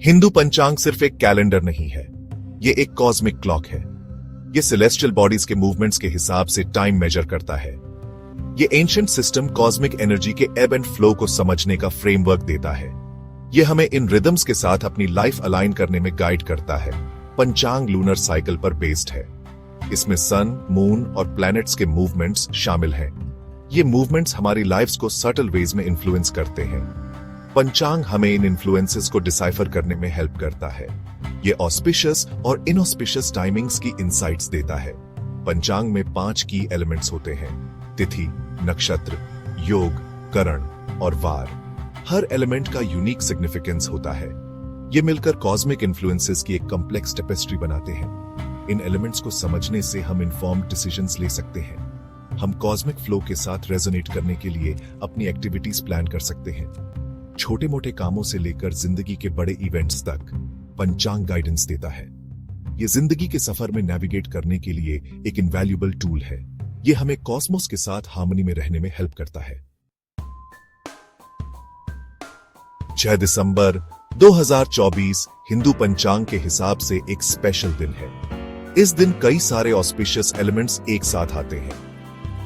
हिंदू पंचांग सिर्फ एक कैलेंडर नहीं है, ये एक कॉस्मिक क्लॉक है। ये सेलेस्टियल बॉडीज के मूवमेंट्स के हिसाब से टाइम मेजर करता है। ये एंशिएंट सिस्टम कॉस्मिक एनर्जी के एब एंड फ्लो को समझने का फ्रेमवर्क देता है। ये हमें इन रिदम्स के साथ अपनी लाइफ अलाइन करने में गाइड करता है। पंचांग लूनर साइकिल पर बेस्ड है। इसमें सन, मून और प्लैनेट्स के मूवमेंट्स शामिल हैं। ये मूवमेंट्स हमारी लाइफ्स को सटल वेज में इन्फ्लुएंस करते हैं। पंचांग हमें इन इन्फ्लुएंसेस को डिसाइफर करने में हेल्प करता है। ये ऑस्पिशियस और इनऑस्पिशियस टाइमिंग्स की इंसाइट्स देता है। पंचांग में 5 की एलिमेंट्स होते हैं: तिथि, नक्षत्र, योग, करण और वार। हर एलिमेंट का यूनिक सिग्निफिकेंस होता है। ये मिलकर कॉस्मिक इन्फ्लुएंसेस की एक कॉम्प्लेक्स टेपेस्ट्री बनाते हैं। इन एलिमेंट्स को समझने से हम इन्फॉर्म्ड डिसीजंस ले सकते हैं। हम कॉस्मिक फ्लो के साथ रेजोनेट करने के लिए अपनी एक्टिविटीज प्लान कर सकते हैं। छोटे मोटे कामों से लेकर जिंदगी के बड़े इवेंट्स तक पंचांग गाइडेंस देता है। ये जिंदगी के सफर में नेविगेट करने के लिए एक इनवैल्यूएबल टूल है। ये हमें कॉस्मोस के साथ हार्मनी में रहने में हेल्प करता है। 6 दिसंबर 2024 हिंदू पंचांग के हिसाब से एक स्पेशल दिन है। इस दिन कई सारे ऑस्पिशियस एलिमेंट्स एक साथ आते हैं।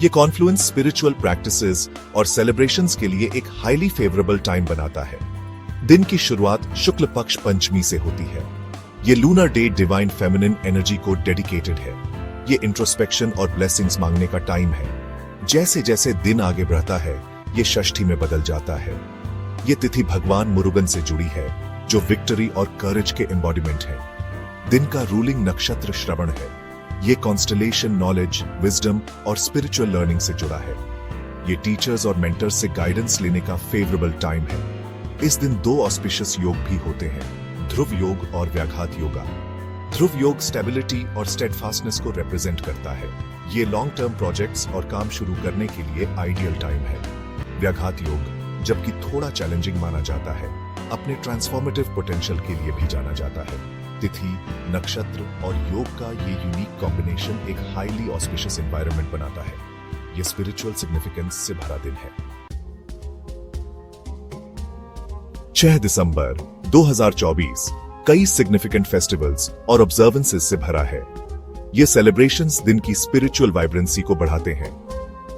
ये कॉन्फ्लुएंस स्पिरिचुअल प्रैक्टिसेस और सेलिब्रेशंस के लिए एक हाईली फेवरेबल टाइम बनाता है। दिन की शुरुआत शुक्ल पक्ष पंचमी से होती है। ये lunar day divine feminine energy को डेडिकेटेड है। ये इंट्रोस्पेक्शन और ब्लेसिंग्स मांगने का टाइम है। जैसे जैसे दिन आगे बढ़ता है, ये षष्ठी में बदल जाता है। ये तिथि भगवान मुरुगन से जुड़ी है, जो विक्ट्री और करेज के एम्बॉडीमेंट है। दिन का रूलिंग नक्षत्र श्रवण है। ये कॉन्स्टलेशन नॉलेज, विजडम और स्पिरिचुअल लर्निंग से जुड़ा है। ये टीचर्स और मेंटर्स से गाइडेंस लेने का फेवरेबल टाइम है। इस दिन 2 ऑस्पिशियस योग भी होते हैं: ध्रुव योग और व्याघात योगा। ध्रुव योग स्टेबिलिटी और स्टेडफास्टनेस को रिप्रेजेंट करता है। ये लॉन्ग टर्म प्रोजेक्ट्स और काम शुरू करने के लिए आइडियल टाइम है। व्याघात योग, जबकि थोड़ा चैलेंजिंग माना जाता है, अपने ट्रांसफॉर्मेटिव पोटेंशियल के लिए भी जाना जाता है। तिथि, नक्षत्र और योग का ये यूनिक कॉम्बिनेशन एक हाईली ऑस्पिशियस एनवायरनमेंट बनाता है। ये स्पिरिचुअल सिग्निफिकेंस से भरा दिन है। 6 दिसंबर 2024 कई सिग्निफिकेंट फेस्टिवल्स और ऑब्जर्वेंसेस से भरा है। ये सेलिब्रेशंस दिन की स्पिरिचुअल वाइब्रेंसी को बढ़ाते हैं।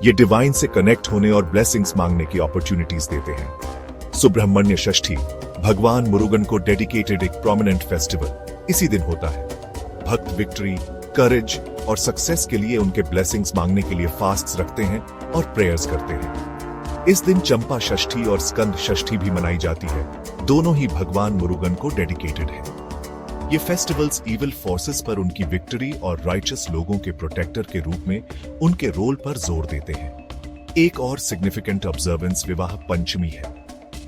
ये डिवाइन से कनेक्ट होने और ब्लेसिंग्स मांगने की अपॉर्चुनिटीज देते हैं। सुब्रह्मण्य षष्ठी भगवान मुरुगन को डेडिकेटेड एक प्रोमिनेंट फेस्टिवल इसी दिन होता है। भक्त विक्ट्री, करेज और सक्सेस के लिए उनके ब्लेसिंग्स मांगने के लिए फास्ट्स रखते हैं और प्रेयर्स करते हैं। इस दिन चंपा षष्ठी और स्कंद षष्ठी भी मनाई जाती है। दोनों ही भगवान मुरुगन को डेडिकेटेड है। ये फेस्टिवल्स इविल फोर्सेस पर उनकी विक्ट्री और राइचस लोगों के प्रोटेक्टर के रूप में उनके रोल पर जोर देते हैं। एक और सिग्निफिकेंट ऑब्जर्वेंस विवाह पंचमी है।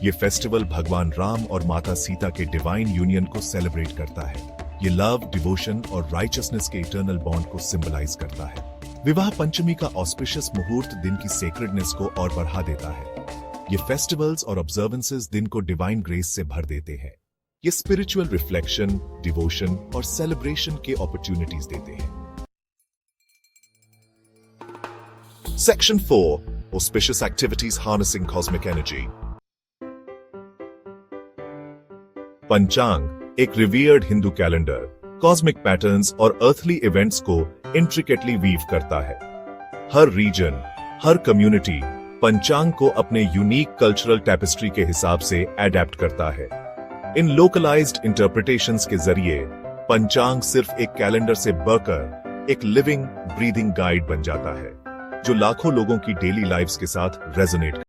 ये फेस्टिवल भगवान राम और माता सीता के डिवाइन यूनियन को सेलिब्रेट करता है। ये लव, डिवोशन और राइचसनेस के इटर्नल बॉन्ड को सिंबलाइज करता है। विवाह पंचमी का ऑस्पिशियस मुहूर्त दिन की सेक्रेडनेस को और बढ़ा देता है। ये फेस्टिवल्स और ऑब्जर्वेंसेस दिन को डिवाइन ग्रेस से भर देते हैं। ये स्पिरिचुअल रिफ्लेक्शन, डिवोशन और सेलिब्रेशन के अपॉर्चुनिटीज देते हैं। Section 4 auspicious activities harnessing cosmic energy. पंचांग एक revered Hindu calendar cosmic patterns और अर्थली इवेंट्स को इंट्रिकेटली वीव करता है। हर रीजन, हर कम्युनिटी पंचांग को अपने यूनिक कल्चरल टेपेस्ट्री के हिसाब से एडेप्ट करता है। इन लोकलाइज्ड इंटरप्रिटेशंस के जरिए पंचांग सिर्फ एक कैलेंडर से बढ़कर एक लिविंग, ब्रीदिंग गाइड बन जाता है, जो लाखों लोगों की डेली लाइफ्स के साथ रेजोनेट